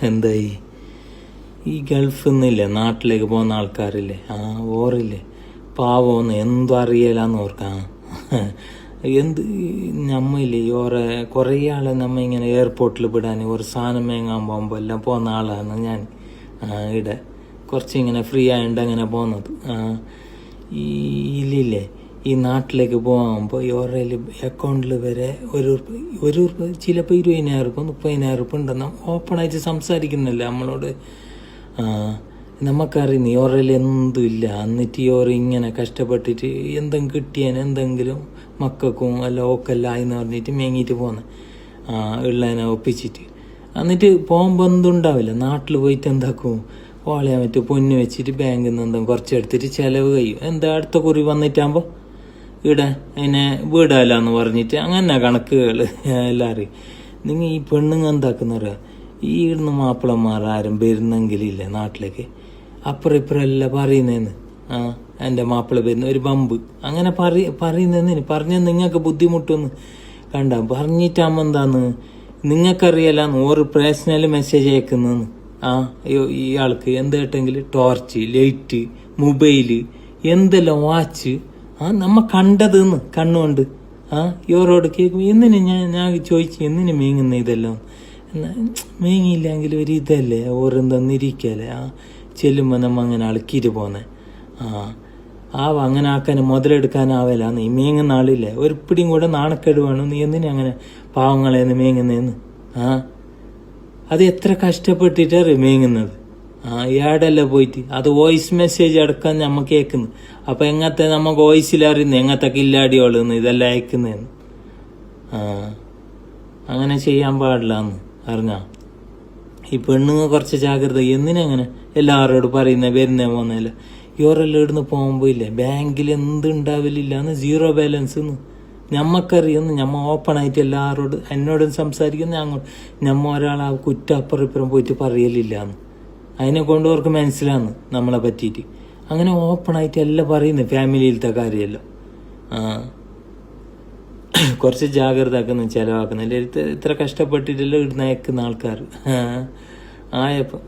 എന്തായി ഈ ഗൾഫിൽ നിന്നില്ലേ നാട്ടിലേക്ക് പോകുന്ന ആൾക്കാരില്ലേ ഓറില്ലേ പാവോന്ന് എന്തും അറിയലാന്ന് ഓർക്കാം. എന്ത് നമ്മയില്ലേ ഓറെ കുറേ ആളെ നമ്മ ഇങ്ങനെ എയർപോർട്ടിൽ വിടാൻ ഒരു സാധനം മേങ്ങാൻ പോകുമ്പോൾ എല്ലാം പോകുന്ന ആളാണ് ഞാൻ. ഇവിടെ കുറച്ച് ഇങ്ങനെ ഫ്രീ ആയതുകൊണ്ട് അങ്ങനെ പോകുന്നത്. ഇല്ലേ ഈ നാട്ടിലേക്ക് പോകുമ്പോൾ ഓരോ അക്കൗണ്ടിൽ വരെ ഒരു ചിലപ്പോൾ 20,000 30,000 ഉണ്ടെന്ന് ഓപ്പണായിട്ട് സംസാരിക്കുന്നില്ല നമ്മളോട്. നമുക്കറിയുന്നു ഓരയിൽ എന്തും ഇല്ല. എന്നിട്ട് ഓരോ ഇങ്ങനെ കഷ്ടപ്പെട്ടിട്ട് എന്തെങ്കിലും കിട്ടിയാൻ എന്തെങ്കിലും മക്കൾക്കും അല്ല ഓക്കെല്ലാം ആയിന്ന് പറഞ്ഞിട്ട് മേങ്ങിയിട്ട് പോകുന്നത് ഉള്ളതിനെ ഒപ്പിച്ചിട്ട്. എന്നിട്ട് പോകുമ്പോൾ എന്തും ഉണ്ടാവില്ല. നാട്ടിൽ പോയിട്ട് എന്താക്കും ഓളയാൻ പറ്റും പൊന്നു വെച്ചിട്ട് ബാങ്കിൽ നിന്ന് എന്തെങ്കിലും കുറച്ചെടുത്തിട്ട് ചിലവ് കഴിയും. എന്താ അടുത്ത കുറി വന്നിട്ടാകുമ്പോൾ ഇവിടെ അതിനെ വീടാലെന്ന് പറഞ്ഞിട്ട് അങ്ങനെ കണക്കുകൾ എല്ലാം അറിയും. നിങ്ങൾ ഈ പെണ്ണുങ്ങൾ എന്താക്കുന്നറിയാം, ഈ ഇടുന്ന മാപ്പിളമാർ ആരും വരുന്നെങ്കിലില്ല നാട്ടിലേക്ക് അപ്പുറം ഇപ്പുറം എല്ലാം പറയുന്നതെന്ന്. എൻ്റെ മാപ്പിള വരുന്ന ഒരു ബമ്പ് അങ്ങനെ പറയുന്നതെന്ന് പറഞ്ഞാൽ നിങ്ങൾക്ക് ബുദ്ധിമുട്ടൊന്ന് കണ്ട പറഞ്ഞിട്ടാകുമ്പോൾ എന്താന്ന് നിങ്ങൾക്കറിയാലാന്ന് ഓരോ പേഴ്സണൽ മെസ്സേജ് അയക്കുന്നതെന്ന്. ഇയാൾക്ക് എന്ത് കേട്ടെങ്കിൽ ടോർച്ച് ലൈറ്റ് മൊബൈല് എന്തെല്ലാം വാച്ച് നമ്മ കണ്ടതെന്ന് കണ്ണുകൊണ്ട് ഇവരോട് കേൾക്കും. എന്തിനു ഞാൻ ചോദിച്ചു എന്തിനു മേങ്ങുന്ന ഇതെല്ലാം മേങ്ങിയില്ലെങ്കിൽ ഒരു ഇതല്ലേ ഓരെന്തെന്നിരിക്കല്ലേ ചെല്ലുമ്പോൾ നമ്മ അങ്ങനെ അളക്കിയിട്ട് പോന്നെ. അങ്ങനെ ആക്കാൻ മുതലെടുക്കാനാവില്ല. നീ മേങ്ങുന്ന ആളില്ലേ ഒരു പിടിയും കൂടെ നാണക്കേട് വേണം. നീ എന്തിനാ അങ്ങനെ പാവങ്ങളെന്ന് മേങ്ങുന്നതെന്ന്. അത് എത്ര കഷ്ടപ്പെട്ടിട്ടാണ് മേങ്ങുന്നത്. ഇയാടല്ല പോയിട്ട് അത് വോയിസ് മെസ്സേജ് അടക്കാൻ നമ്മ കേൾക്കുന്നു. അപ്പൊ എങ്ങനത്തെ നമുക്ക് വോയിസിൽ അറിയുന്നു എങ്ങനത്തെ കില്ലാടിയോളെന്ന് ഇതെല്ലാം അയക്കുന്നതെന്ന്. അങ്ങനെ ചെയ്യാൻ പാടില്ലാന്ന് അറിഞ്ഞാ. ഈ പെണ്ണുങ്ങൾ കുറച്ച് ജാഗ്രത. എന്തിനങ്ങനെ എല്ലാവരോടും പറയുന്ന വരുന്നേ പോകുന്നില്ല. ഇവരെല്ലാം ഇവിടുന്ന് പോകുമ്പോൾ ഇല്ലേ ബാങ്കിൽ എന്തുണ്ടാവില്ലാന്ന് 0 ബാലൻസ് ഞമ്മക്കറിയുന്നു. ഞമ്മ ഓപ്പണായിട്ട് എല്ലാവരോടും എന്നോടും സംസാരിക്കുന്നു. ഞമ്മ ഒരാളെ കുറ്റം അപ്പുറം ഇപ്പുറം പോയിട്ട് പറയലില്ലാന്ന്. അതിനെ കൊണ്ട് അവർക്ക് മനസ്സിലാന്ന് നമ്മളെ പറ്റിയിട്ട്. അങ്ങനെ ഓപ്പണായിട്ട് എല്ലാം പറയുന്നു ഫാമിലിയിലത്തെ കാര്യമല്ലോ. കുറച്ച് ജാഗ്രത ആക്കുന്നു ചിലവാക്കുന്നില്ല. ഇത്ര കഷ്ടപ്പെട്ടിട്ടല്ലോ ഇടുന്ന അയക്കുന്ന ആൾക്കാർ ആയപ്പം